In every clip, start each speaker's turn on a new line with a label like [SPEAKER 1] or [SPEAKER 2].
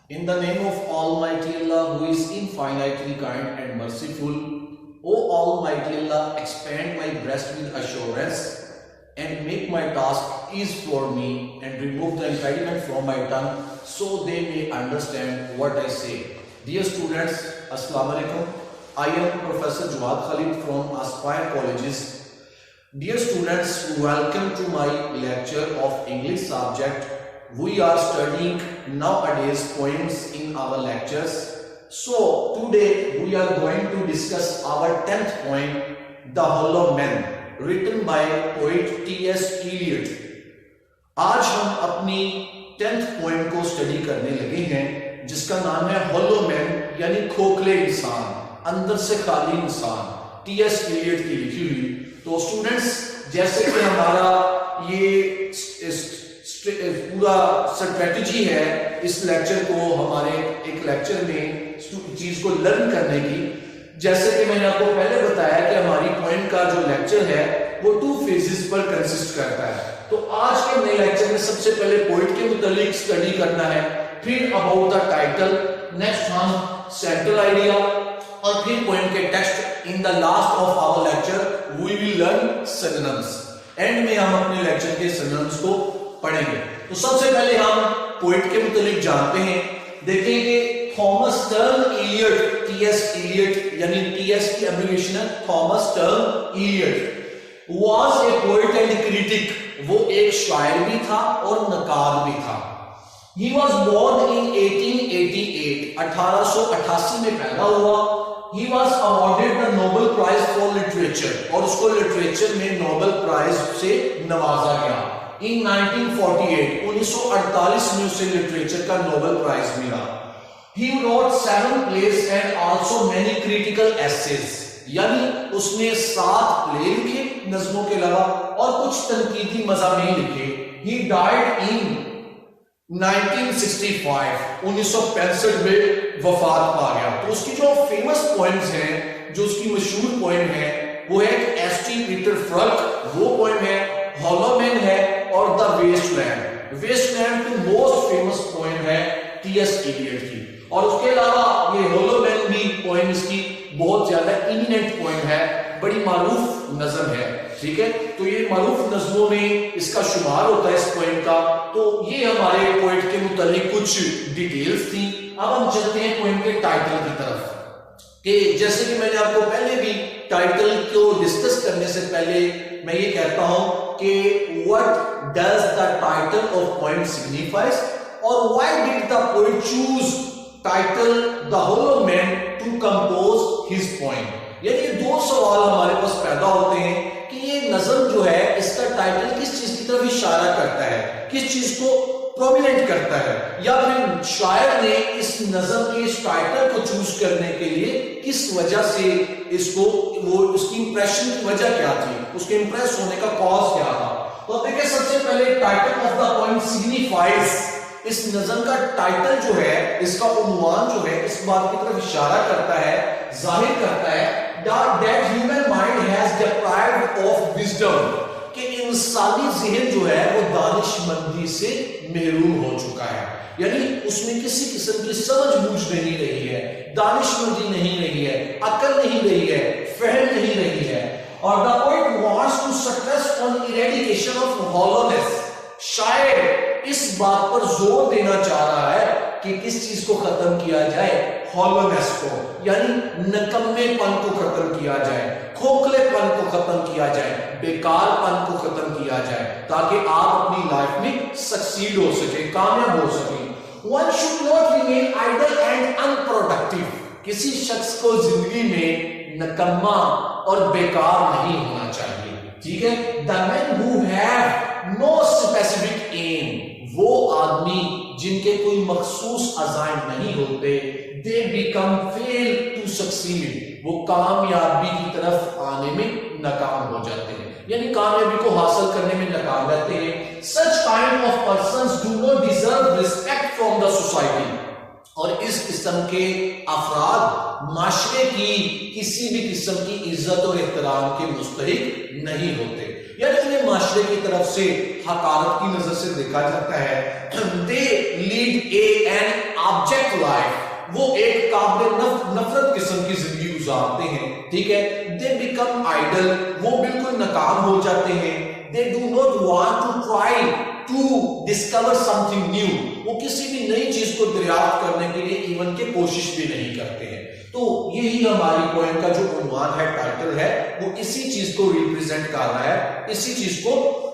[SPEAKER 1] In the name of Almighty Allah, who is infinitely kind and merciful, O Almighty Allah, expand my breast with assurance and make my task easy for me and remove the impediment from my tongue so they may understand what I say. Dear students, Assalamu alaikum. I am Professor Jawad Khalid from Aspire Colleges. Dear students, welcome to my lecture of English subject. We are studying nowadays poems in our lectures. So today we are going to discuss our 10th poem, The Hollow Man, written by poet T.S. Eliot. आज हम अपनी 10th poem को study करने लगे हैं जिसका नाम है हॉलो मैन, यानी खोखले इंसान, अंदर से खाली इंसान, T.S. Eliot की लिखी हुई। तो स्टूडेंट्स, जैसे कि हमारा ये पूरा स्ट्रेटजी है इस लेक्चर को, हमारे एक लेक्चर में चीज को लर्न करने की, जैसे कि मैंने आपको पहले बताया कि हमारी पॉइंट का जो लेक्चर है वो 2 फेजेस पर कंसिस्ट करता है। तो आज के नए लेक्चर में सबसे पहले पोइट के मुतालिक स्टडी करना है, फिर अबाउट द टाइटल, नेक्स्ट हम सेंट्रल आइडिया और फिर पोइट के text. In the last of our lecture we will learn synonyms. End में हम अपने लेक्चर के सिनोनिम्स को पढ़ेंगे। तो सबसे पहले हम पोइट के मुतालिक जानते हैं, देखेंगे Thomas Stearns Eliot, TS Eliot, यानी टीएस की एब्रिविएशन है Thomas Stearns Eliot, was a poet and critic. वो एक शायर भी था और नकार भी था। ही वाज बोर्न इन 1888, 1888 में पैदा हुआ। He was awarded the Nobel prize for literature, और उसको लिटरेचर में नोबेल प्राइज से नवाजा गया। इन 1948, 1948 में उसे लिटरेचर का नोबेल प्राइज मिला। He wrote 7 plays and also many critical essays, यानी उसने 7 प्ले लिखे नज़मों के अलावा और कुछ तनकीदी मज़ामीन लिखे। He died in 1965, 1965 में वफात पा गया। तो उसकी जो फेमस पोएम्स हैं, जो उसकी मशहूर पोएम है, वो है एस.टी. पीटर फ्रक, वो पोएम है, हॉलो मैन है, और द वेस्टलैंड। वेस्टलैंड की मोस्ट फेमस पोएम है टी.एस. एलियट की। और उसके अलावा ये हॉलो मैन भी पोएम इसकी बहुत ज्यादा इमिनेंट पोएम है, बड़ी मारूफ नज़म है, ठीक है। तो ये मारूफ नज़मों में इसका शुमार होता है इस पोएम का। तो ये हमारे पोएट के मुतालिक कुछ डिटेल्स थी। अब हम चलते हैं पोएम के टाइटल की तरफ, कि जैसे कि मैंने आपको पहले भी टाइटल को डिस्कस करने से पहले मैं ये कहता हूं कि what does the title of poem signifies, और why did the poet choose title the hollow man to compose his poem. यानी 2 सवाल हमारे पास पैदा होते हैं कि ये नज़म जो है इसका टाइटल किस चीज की तरफ इशारा करता है, किस चीज को प्रोमिनेंट करता है, या फिर शायर ने इस नज़म के इस टाइटल को चूज करने के लिए किस वजह से इसको, वो उसकी इंप्रेशन की वजह क्या थी, उसके इंप्रेस होने का कॉज क्या था। तो देखिए, सबसे पहले title of the poem signifies, इस नज़म का टाइटल जो है, इसका उन्वान जो है, इस बात की तरफ इशारा करता है, जाहिर करता है that human mind has deprived of wisdom, कि इंसानी ज़हन जो है वो दानिशमंदी से महरूम हो चुका है। यानी उसमें किसी किस्म की समझ-बूझ नहीं रही है, दानिशमंदी नहीं रही है, अकल नहीं रही है, फहम नहीं रही है। और the poet wants to stress on eradication of hollowness. शायर इस बात पर जोर देना चाह रहा है कि किस चीज को खत्म किया जाए, हॉलोनेस को, यानी नकम्मेपन को खत्म किया जाए, खोखलेपन को खत्म किया जाए, बेकारपन को खत्म किया जाए, ताकि आप अपनी लाइफ में सक्सीड हो सके, कामयाब हो सके। One should not remain idle and unproductive. किसी शख्स को जिंदगी में नकम्मा और बेकार नहीं होना चाहिए, ठीक है। The men who have no specific aim, वो आदमी जिनके कोई मखसूस अज़ाइम नहीं होते, they become fail to succeed, वो कामयाबी की तरफ आने में नाकाम हो जाते हैं, यानी कामयाबी को हासिल करने में नाकाम रहते हैं। Such kind of persons do not deserve respect from the society, और इस किस्म के अफराद माशरे की किसी भी किस्म की इज्जत और एहतराम के मुस्तहिक नहीं होते, यानी उन्हें माशरे की तरफ से हकारत की नजर से देखा जाता है। They lead an abject life, वो एक काबिल नफरत किस्म की जिंदगी गुजारते हैं, ठीक है। They become idle, वो बिल्कुल नाकाम हो जाते हैं। They do not want to try to discover something new, वो किसी भी नई चीज को दरियाफ्त करने के लिए इवन के कोशिश भी नहीं करते हैं। तो यही हमारी पोएम का जो उन्वान है, टाइटल है, वो इसी चीज को रिप्रेजेंट कर रहा है, इसी चीज को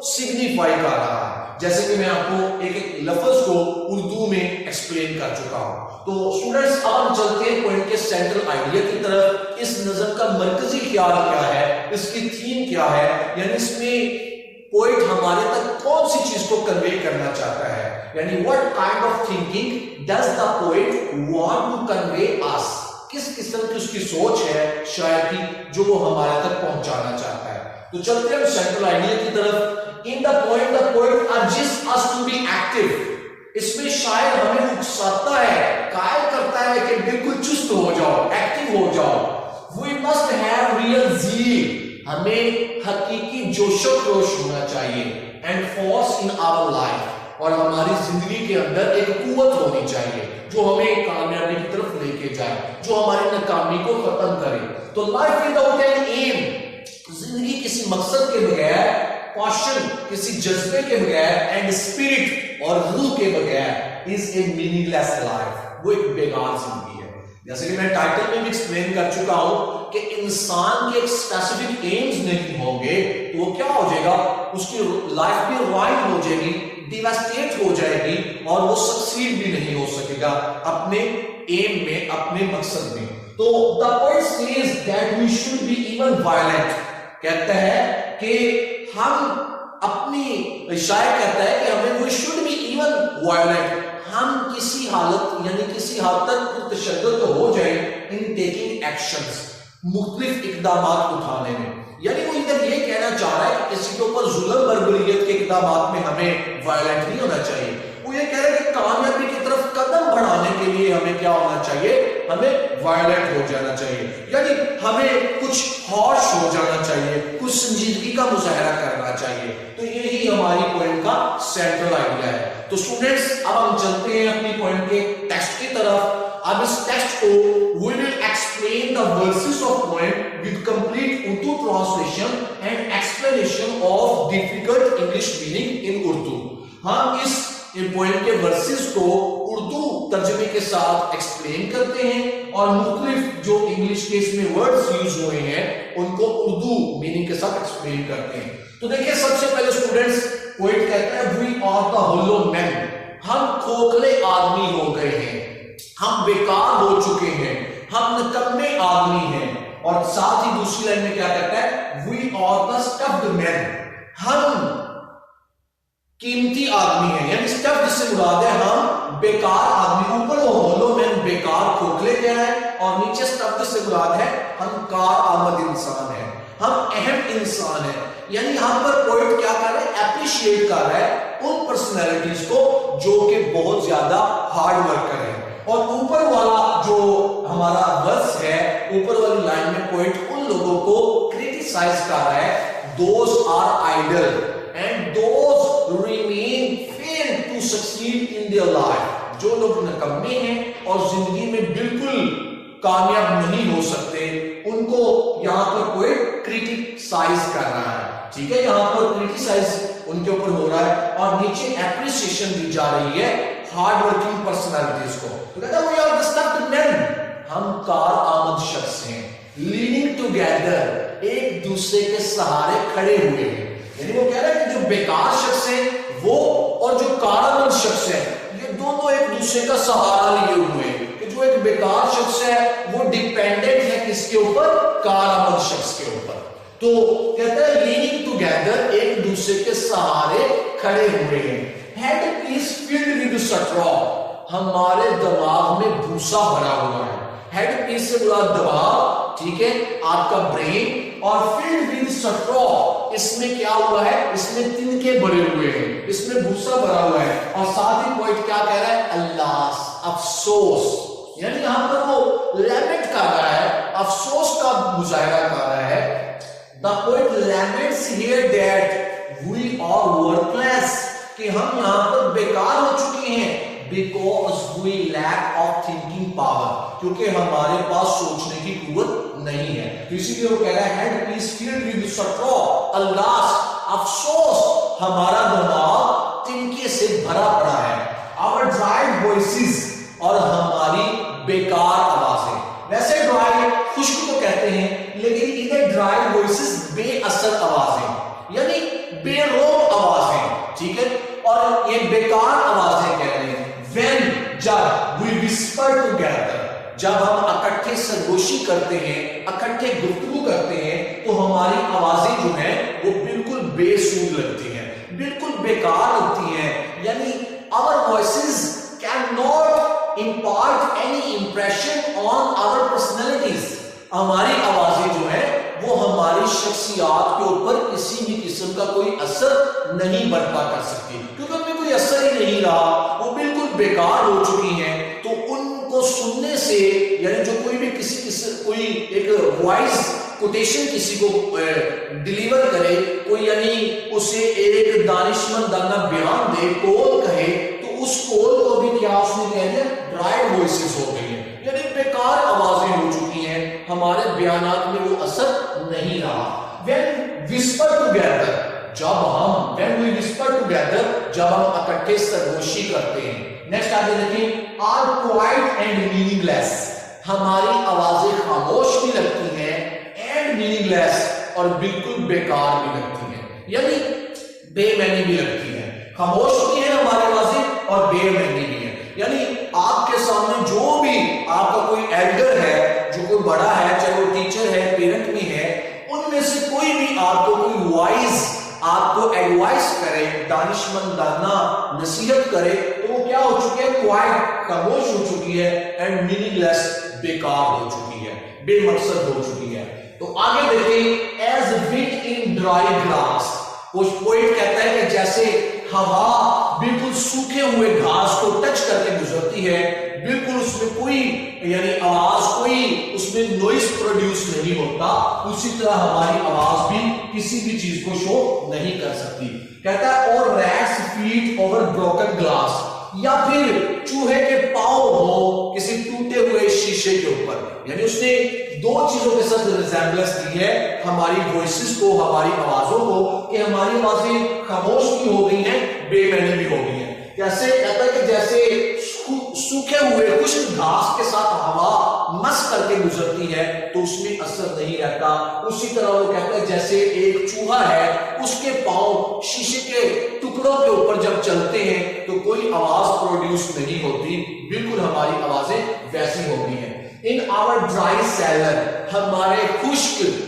[SPEAKER 1] सिग्निफाई कर रहा है। जैसे कि मैं आपको एक एक लफ्ज को उर्दू में एक्सप्लेन कर चुका हूं। तो स्टूडेंट्स, अब हम चलते हैं पोएम के सेंट्रल आइडिया की तरफ। इस नज़म का मरकजी ख्याल क्या है, इसकी थीम क्या है, यानी इसमें पोएट हमारे तक कौन सी चीज को कन्वे करना चाहता है, यानी what kind of thinking does the poet want to convey us, किस किस्म की उसकी सोच है शायर की जो वो हमारे तक पहुंचाना चाहता है। तो चलते हैं सेंट्रल आइडिया की तरफ। In the poet urges us to be active, इसमें शायर हमें उकसाता है, कायल करता है कि बिल्कुल चुस्त हो जाओ, एक्टिव हो जाओ। We must have real zeal, हमें हकीकी जोशो खरोश होना चाहिए, and force in our life, और हमारी जिंदगी के अंदर एक कुव्वत होनी चाहिए जो हमें कामयाबी की तरफ लेके जाए, जो हमारी नाकामी को खत्म करे। तो लाइफ विदाउट एन एम, जिंदगी किसी मकसद के बगैर, पैशन किसी जज्बे के बगैर, एंड स्पिरिट और रूह के बगैर इज ए मीनिंगलेस लाइफ, वो एक बेकार जिंदगी है। जैसे कि मैं टाइटल में भी एक्सप्लेन कर चुका हूं कि इंसान के एक स्पेसिफिक एम्स नहीं होंगे तो वो क्या हो जाएगा, उसकी लाइफ भी रुइन हो जाएगी, डिवास्टेट हो जाएगी, और वो सक्सीड भी नहीं हो सकेगा अपने एम में, अपने मकसद में। तो the poet says that we should be even violent, कहता है कि हम अपनी, शायर कहता है कि हमें we should be even violent, हम किसी हालत यानी किसी हद तक तशद्दुद हो जाए इन टेकिंग एक्शंस, मुख्तलिफ इकदामात उठाने में। यानी वो इधर ये कहना चाह रहा है कि किसी के ऊपर जुल्म बर्बरियत के इकदामात में हमें वायलेंट नहीं होना चाहिए। वो ये कह रहा है कि कामयाबी की तरफ कदम बढ़ाने के लिए हमें क्या होना चाहिए, हमें वायलेंट हो जाना चाहिए, यानी हमें कुछ हॉश हो जाना चाहिए, कुछ संजीदगी का मुजाहरा करना चाहिए। तो यही हमारी पोएम का सेंट्रल आइडिया है। तो स्टूडेंट्स, अब हम चलते हैं अपनी पोएम के टेक्स्ट की तरफ। अब इस टेक्स्ट को we will explain the verses of poem with complete Urdu translation and explanation of difficult English meaning in Urdu। हम इस पोएम के वर्सेस को उर्दू तर्जुमे के साथ एक्सप्लेन करते हैं और मुख्तलिफ जो इंग्लिश के इसमें वर्ड्स यूज हुए हैं उनको उर्दू मीनिंग के साथ एक्सप्लेन करते हैं। तो देखिए, सबसे पहले स्टूडेंट्स, पोएट कहता है we are the hollow men, हम खोखले आदमी हो गए हैं, हम बेकार हो चुके हैं, हम निकम्मे आदमी हैं। और साथ ही दूसरी लाइन में क्या कहता है, we are the stuffed men, हम कीमती आदमी हैं, यानी स्टफ्ड से मुराद है हम बेकार आदमी। ऊपर वो होलो मैन बेकार खोखले कह रहा है और नीचे स्टफ्ड से मुराद है हम कार आमद इंसान हैं, हम अहम इंसान हैं। यानी यहां पर पोएट क्या कर रहा है, एप्रिशिएट कर रहा है उन पर्सनैलिटीज को जो कि बहुत ज्यादा हार्ड वर्कर है। और ऊपर वाला जो हमारा वर्स है, ऊपर वाली लाइन में पोएट उन लोगों को क्रिटिसाइज कर रहा है, those are idle and those remain fail to succeed in their life, जो लोग निकम्मे हैं और जिंदगी में बिल्कुल कामयाब नहीं हो सकते, उनको यहां पर कोई क्रिटिसाइज कर रहा है। ठीक है, यहां पर क्रिटिसाइज उनके ऊपर हो रहा है और नीचे एप्रिसिएशन दी जा रही है हार्ड वर्किंग पर्सनालिटीज को। तो कहता है we are the stuffed men, हम कार आमद शख्स हैं, लीनिंग टुगेदर, एक दूसरे के सहारे खड़े हुए हैं। यानी वो कह रहा है कि जो बेकार शख्स है वो और जो कारआमद शख्स है ये दोनों एक दूसरे का सहारा लिए हुए हैं। कि जो एक बेकार शख्स है वो डिपेंडेंट है किसके ऊपर, कारआमद शख्स के ऊपर। तो कहता है लीनिंग टुगेदर, एक दूसरे के सहारे खड़े हुए हैं। Head is filled with straw, हमारे दिमाग में भूसा भरा हुआ है। हेड पीस से बुरा दिमाग, ठीक है, आपका ब्रेन, और फिल्ड विद स्ट्रॉ, इसमें क्या हुआ है, इसमें तिनके भरे हुए हैं, इसमें भूसा भरा हुआ है। और साथ ही पोएट क्या कह रहा है, अल्लाह, अफसोस, यानी यहां पर वो लैमेंट कर रहा है, अफसोस का मुजाहरा कर रहा है। The poet laments here that we are worthless, कि हम यहां पर बेकार हो चुके हैं, because we lack of thinking power, क्योंकि हमारे पास सोचने की कुव्वत नहीं है। इसीलिए वो कह रहा है हेड इज फिल्ड विद सट्रो, अल्लाह अफसोस हमारा दिमाग तिनके से भरा पड़ा है। आवर ड्राई वॉइसेस, और हमारी बेकार आवाजें। वैसे ड्राई खुश्क तो कहते हैं, लेकिन इधर ड्राई वॉइसेस बेअसर आवाजें, यानी बेरोक आवाजें, ठीक है। और ये बेकार आवाजें कह रहे हैं। When, जब we whisper together, जब हम इकट्ठे सरगोशी करते हैं, इकट्ठे गुफ्तगू करते हैं, तो हमारी आवाजें जो हैं वो बिल्कुल बेसूद लगती हैं, बिल्कुल बेकार लगती हैं। यानी our voices cannot impart any impression on our personalities। हमारी आवाजें जो है वो हमारी शख्सियात के ऊपर किसी भी किस्म का कोई असर नहीं बर्पा कर सकती, क्योंकि उनमें कोई असर ही नहीं रहा, वो बिल्कुल बेकार हो चुकी हैं। तो उनको सुनने से, यानी जो कोई भी कोई एक वॉइस कोटेशन किसी को डिलीवर करे, कोई यानी उसे एक दानिशमंदाना बयान दे, कोल कहे, तो उस कोल को भी क्या उसने कह दिया, ड्राई वॉइसेस हो गई है, यानी बेकार आवाजें हो चुकी हैं, हमारे बयानात में वो असर नहीं रहा। When whisper together, when we whisper together, जब हम इकट्ठे सरगोशी करते हैं। नेक्स्ट आगे देखिए, are quiet and meaningless, हमारी आवाजें खामोश भी लगती हैं, and meaningless, और बिल्कुल बेकार भी लगती हैं, यानी बेमैनी भी लगती है। खामोश भी है हमारी आवाजें और बेमैनी भी है, यानी आपके सामने जो भी आपका कोई एल्डर है, जो कोई बड़ा है, चाहे वो टीचर है, पेरेंट भी है, उनमें से कोई भी आपको कोई वाइज आपको एडवाइस करे, दानिशमंदाना नसीहत करे, तो वो क्या हो चुकी है, क्वाइट, खामोश हो चुकी है, एंड मीनिंगलेस, बेकार हो चुकी है, बेमकसद हो चुकी है। तो आगे देखिए, as wind in dry grass, कुछ पोइट कहता है कि जैसे हवा बिल्कुल सूखे हुए घास को टच करके गुजरती है, बिल्कुल उसमें कोई यानी आवाज, कोई उसमें नॉइस प्रोड्यूस नहीं होता, उसी तरह हमारी आवाज भी किसी भी चीज को शो नहीं कर सकती। कहता है और rats feet over broken glass, या फिर चूहे के पांव हो किसी टूटे हुए शीशे के ऊपर, यानी उसने दो चीजों के साथ रिजेंबलेंस दी है, हमारी वॉइसेस को, हमारी आवाजों को, कि हमारी आवाजें खामोश भी हो गई हैं, बेमैनी भी हो गई हैं। कैसे? कहता है कि जैसे सूखे हुए खुश्क घास के साथ हवा मस करके गुजरती है तो उसमें असर नहीं रहता, उसी तरह वो कहता है जैसे एक चूहा है, उसके पांव शीशे के टुकड़ों के ऊपर जब चलते हैं तो कोई आवाज प्रोड्यूस नहीं होती, बिल्कुल हमारी आवाजें वैसी होती हैं। इन आवर ड्राई सेलर, हमारे खुश्क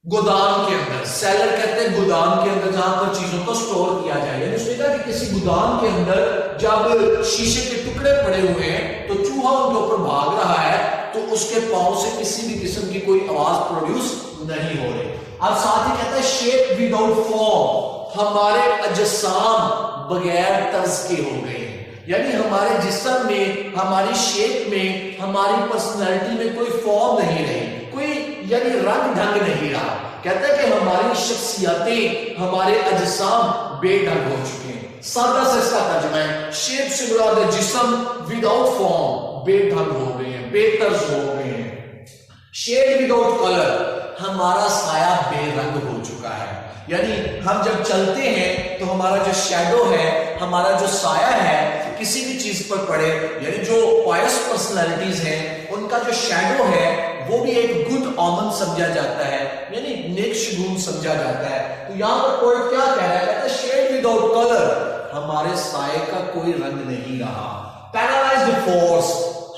[SPEAKER 1] गोदाम के अंदर, सेलर कहते हैं गोदाम के अंदर जहां पर चीजों को स्टोर किया जाए, यानी उसने कहा कि किसी गोदाम के अंदर जब शीशे के टुकड़े पड़े हुए हैं तो चूहा उनके ऊपर भाग रहा है, तो उसके पांव से किसी भी किस्म की कोई आवाज प्रोड्यूस नहीं हो रही। अब साथ ही कहता है शेप विदाउट फॉर्म, हमारे अजसाम बगैर तर्ज के हो गए, यानी हमारे जिस्म में, हमारी शेप में, हमारी पर्सनालिटी में कोई फॉर्म नहीं रही, कोई यानी रंग ढंग नहीं रहा। कहता है कि हमारी शख्सियतें, हमारे अजसाम बेढंग हो चुके हैं। सादा से इसका तर्जुमा है, शेप से मुराद है जिस्म, विदाउट फॉर्म, बेढंग हो गए हैं, बेतर्ज हो गए हैं। शेड विदाउट कलर, हमारा साया बेरंग हो चुका है, यानी हम जब चलते हैं तो हमारा जो शैडो है, हमारा जो साया है, किसी भी चीज पर पड़े, यानी जो पायस पर्सनालिटीज हैं उनका जो शैडो है वो भी एक गुड ऑमन समझा जाता है, यानी नेक शगुन समझा जाता है। तो यहां पर पोएट क्या कह रहा है, कहता है शेड विदाउट कलर, हमारे साये का कोई रंग नहीं रहा। पैरालाइज्ड फोर्स,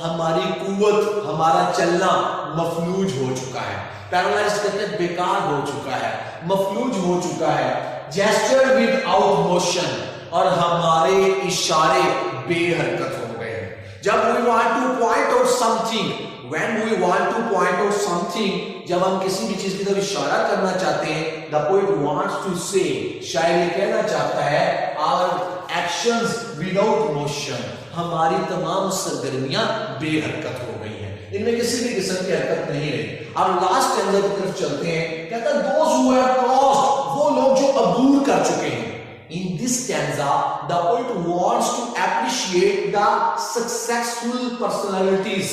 [SPEAKER 1] हमारी कुव्वत, हमारा चलना मफलूज हो चुका है। पैरालाइज्ड कहते हैं बेकार हो चुका है, मफलूज हो चुका है। जेस्चर विदाउट मोशन, और हमारे इशारे बेहरकत हो गए। जब we want to point out something, when we want to point out something, जब हम किसी भी चीज की तरफ इशारा करना चाहते हैं, the poet wants to say, शायर ये कहना चाहता है our actions without motion, हमारी तमाम सरगर्मियां बेहरकत हो गई हैं, इनमें किसी भी किस्म की हरकत नहीं रही। अब लास्ट एंगल की तरफ चलते हैं, कहता है those who have crossed, वो लोग जो अबूर कर चुके हैं, In this stanza, the poet wants to appreciate the successful personalities.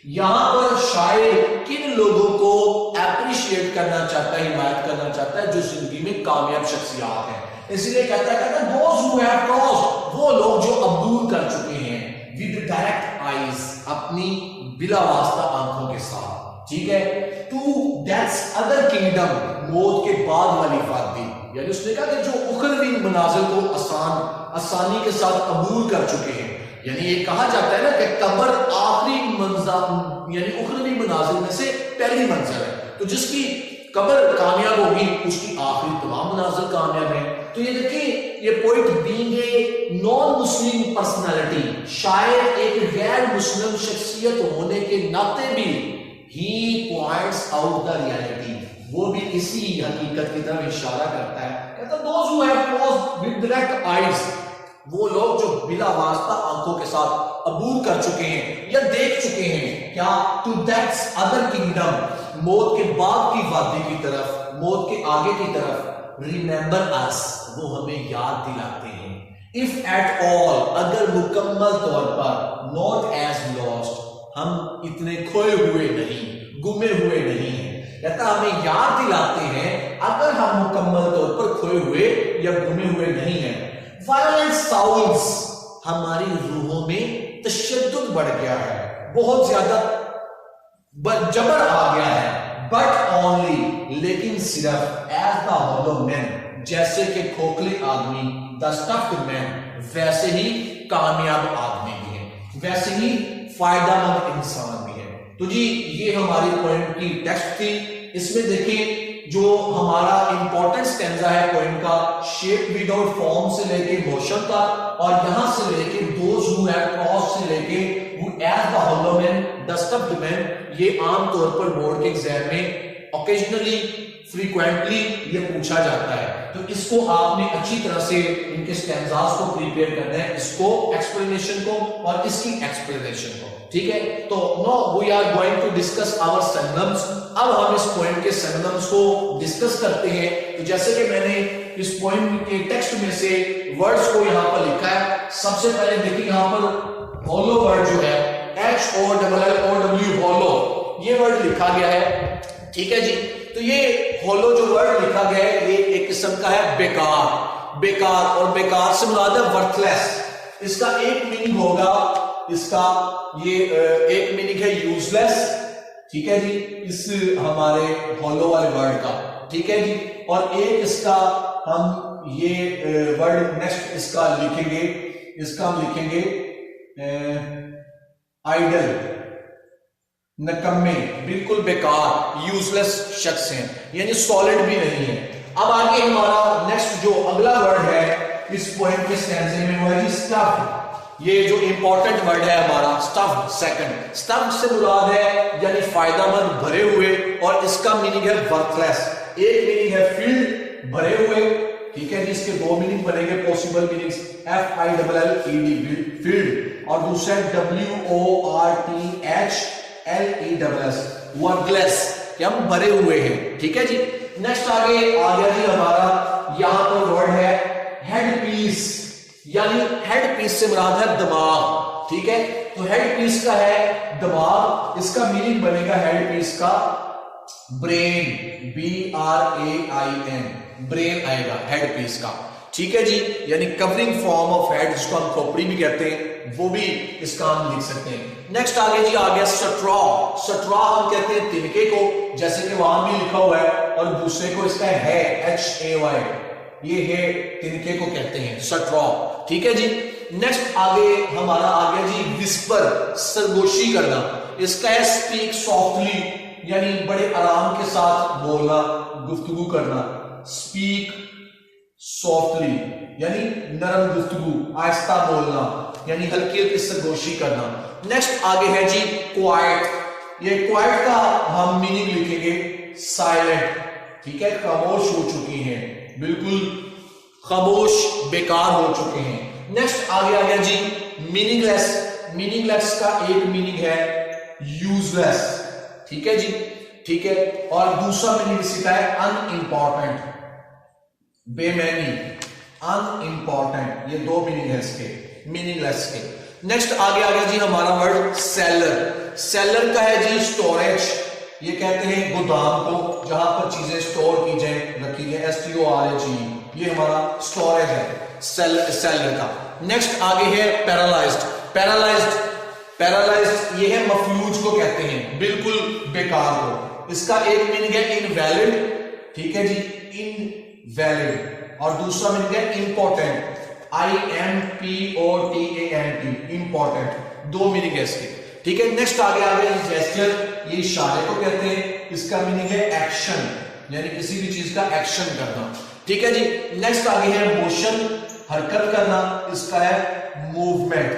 [SPEAKER 1] यहां पर शायर किन लोगों को अप्रिशिएट करना चाहता है, हिमायत करना चाहता है, जो जिंदगी में कामयाब शख्सियात हैं. इसलिए कहता है those who have crossed, वो लोग जो अबूर कर चुके हैं, with direct eyes, अपनी बिला वास्ता आंखों के साथ. ठीक है. To death's other kingdom, मौत के बाद वाली वादी. यानी उसने कहा कि जो उखरवी मनाजिल को आसानी के साथ अबूर कर चुके हैं. यानी ये कहा जाता है ना कि कब्र आखिरी मंजिल यानी उखरवी मनाजिल में से पहली मंजिल है. तो जिसकी कब्र कामयाब होगी उसकी आखिरी तमाम मनाजिल कामयाब है. तो ये देखिए, ये poet being a non Muslim personality, शायर एक गैर मुस्लिम शख्सियत होने के नाते भी ही पॉइंट्स आउट द रियलिटी, वो भी इसी हकीकत की तरफ इशारा करता है. कहता है those who have crossed with direct eyes, वो लोग जो बिला वास्ता आंखों के साथ अबूर कर चुके हैं या देख चुके हैं क्या, टू दैट्स अदर किंगडम, मौत के बाद की वादी की तरफ, मौत के आगे की तरफ, रिमेंबर अस, वो हमें याद दिलाते हैं. इफ एट ऑल, अगर मुकम्मल तौर पर, नॉट एज लॉस्ट, हम इतने खोए हुए नहीं, गुमे हुए नहीं हैं. कहता हमें याद दिलाते हैं अगर हम मुकम्मल तौर पर खोए हुए या गुमे हुए नहीं हैं. वायलेंट साउंड्स, हमारी रूहों में तशद्दुद बढ़ गया है, बहुत ज्यादा जबर आ गया है. बट ओनली, लेकिन सिर्फ, एज द हॉलो मैन, जैसे कि खोखले आदमी, द स्टफ्ड मैन, वैसे ही कामयाब आदमी भी है, वैसे ही फायदामंद इंसान भी है. तो जी ये हमारी पोएम की टेक्स्ट थी. इसमें देखिए जो हमारा इंपॉर्टेंट स्टैंजा है पोएम का, शेप विदाउट फॉर्म से लेके मोशन तक, और यहां से लेके दोज हु हैव क्रॉस्ड से लेके who as the hollow men, the stuffed men, ये आम तौर पर बोर्ड के एग्जाम में ऑकेजनली, फ्रीक्वेंटली ये पूछा जाता है. तो इसको आपने अच्छी तरह से इनके स्टैंजास को प्रिपेयर करना है, इसको एक्सप्लेनेशन को और इसकी एक्सप्लेनेशन को. ठीक है. तो now we are going to discuss our synonyms. अब हम इस पोएम के सिनोनिम्स को डिस्कस करते हैं. तो जैसे कि मैंने इस पोएम के टेक्स्ट में से वर्ड्स को यहां पर लिखा है. सबसे पहले देखिए यहां पर हॉलो वर्ड जो है, HOLLOW, हॉलो, ये वर्ड लिखा गया है. ठीक है जी. तो ये हॉलो जो वर्ड लिखा गया है, ये एक किस्म का है बेकार. बेकार, और बेकार से मुराद है वर्थलेस. इसका एक मीनिंग होगा, इसका ये एक मीनिंग है यूजलेस. ठीक है जी, इस हमारे हॉलो वाले वर्ड का. ठीक है जी. और एक इसका हम ये वर्ड नेक्स्ट इसका लिखेंगे, इसका हम लिखेंगे आइडल, नकम्मे, बिल्कुल बेकार, यूजलेस शख्स हैं, यानी सॉलिड भी नहीं है. अब आगे हमारा नेक्स्ट जो अगला वर्ड है इस पोएम के स्टैंजे में, वो है स्टफ. ये जो इंपॉर्टेंट वर्ड है हमारा स्टफ. सेकंड, स्टफ से मुराद है यानी फायदामंद, भरे हुए, और इसका मीनिंग है वर्थलेस. एक मीनिंग है फील्ड, भरे हुए. ठीक है जी. इसके दो मीनिंग बनेंगे, पॉसिबल मीनिंग्स, FILLED, फील्ड, और दूसरा WORTHLESS, वर्थलेस, कि हम भरे हुए हैं. ठीक है जी. नेक्स्ट आगे आ गया जी हमारा, यहां पर वर्ड है हेड पीस, यानी हेड पीस से मुराद है दिमाग. ठीक है. तो हेड पीस का है दिमाग, इसका मीनिंग बनेगा हेड पीस का ब्रेन, BRAIN, ब्रेन आएगा हेड पीस का. ठीक है जी. यानी कवरिंग फॉर्म ऑफ हेड, जिसको हम खोपड़ी भी कहते हैं, वो भी इसका हम लिख सकते हैं. नेक्स्ट आगे जी आ गया स्ट्रॉ. स्ट्रॉ हम कहते हैं तिनके को, जैसे कि वहां भी लिखा हुआ है, और दूसरे को इसका है HAY, ये है तिनके को कहते हैं स्ट्रॉ. ठीक है जी. नेक्स्ट आगे हमारा आ गया जी विस्पर, सरगोशी करना. इसका है स्पीक सॉफ्टली, यानी बड़े आराम के साथ बोलना, गुफ्तगू करना. स्पीक सॉफ्टली यानी नरम गुफ्तगू, आहिस्ता बोलना, यानी हल्की हल्की सरगोशी करना. नेक्स्ट आगे है जी क्वाइट. ये क्वाइट का हम मीनिंग लिखेंगे साइलेंट. ठीक है. खामोश हो चुकी हैं, बिल्कुल खामोश, बेकार हो चुके हैं. नेक्स्ट आगे आ गया जी मीनिंगलेस. मीनिंगलेस का एक मीनिंग है यूजलेस. ठीक है जी. ठीक है. और दूसरा मीनिंग इसका है अनइम्पॉर्टेंट, बेमैनी. अनइम्पॉर्टेंट, ये दो मीनिंग है इसके, मीनिंगलेस के। नेक्स्ट आगे आ गया जी हमारा वर्ड सेलर। सेलर का है जी स्टोरेज, ये कहते हैं गोदाम को जहां पर चीजें स्टोर की जाए, रखी जाए, STORAGE, ये हमारा स्टोरेज है सेलर का। नेक्स्ट आगे है पैरालाइज्ड। पैरालाइज्ड ये है मफलूज को कहते हैं, बिल्कुल बेकार को। इसका एक मीनिंग है इनवैलिड, ठीक है जी, इनवैलिड, और दूसरा मीनिंग है इंपॉर्टेंट, IMPORTANT, इंपॉर्टेंट, दो मीनिंग है इसके, ठीक है। नेक्स्ट आगे आ गया जेस्चर, ये इशारे को कहते हैं, इसका मीनिंग है एक्शन, यानी किसी भी चीज का एक्शन करना, ठीक है जी। नेक्स्ट आगे है मोशन, हरकत करना, इसका है मूवमेंट,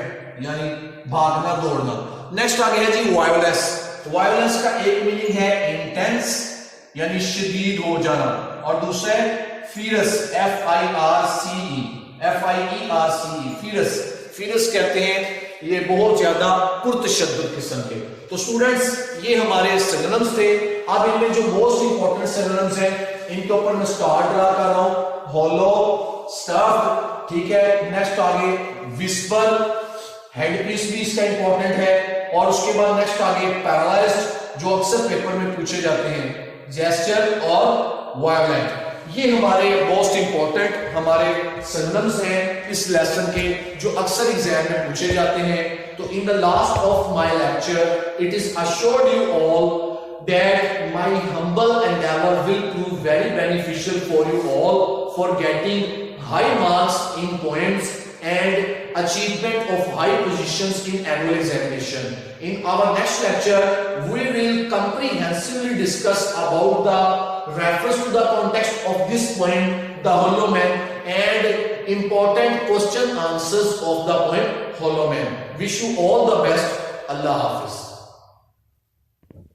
[SPEAKER 1] यानी भागना दौड़ना। नेक्स्ट आगे है जी वायलेंस। वायलेंस का एक मीनिंग है इंटेंस, यानी शदीद हो जाना, और दूसरा है फियरस, FIRCE, फियरस कहते हैं ये बहुत ज्यादा पुरतशद्दुद किस्म के। तो स्टूडेंट्स ये हमारे सिनोनिम्स थे। अब इनमें जो मोस्ट इंपॉर्टेंट सिनोनिम्स हैं इनके ऊपर मैं स्टार ड्रा कर रहा हूं। हॉलो, स्टफ्ड, ठीक है। नेक्स्ट आगे विस्पर, हेड पीस भी इसका इंपॉर्टेंट है, और उसके बाद नेक्स्ट आगे पैरालाइज्ड, जो अक्सर पेपर में पूछे जाते हैं, जेस्चर और वायलेंट। ये हमारे मोस्ट इंपॉर्टेंट हमारे सिनोनिम्स हैं इस लेसन के, जो अक्सर एग्जाम में पूछे जाते हैं। तो इन the last of my lecture it is assured you all that my humble endeavor will prove very beneficial for you all for getting high marks in poems and achievement of high positions in annual examination. In our next lecture, we will comprehensively discuss about the reference to the context of this poem, The Hollow Man, and important question answers of the poem Hollow Man. Wish you all the best. Allah Hafiz.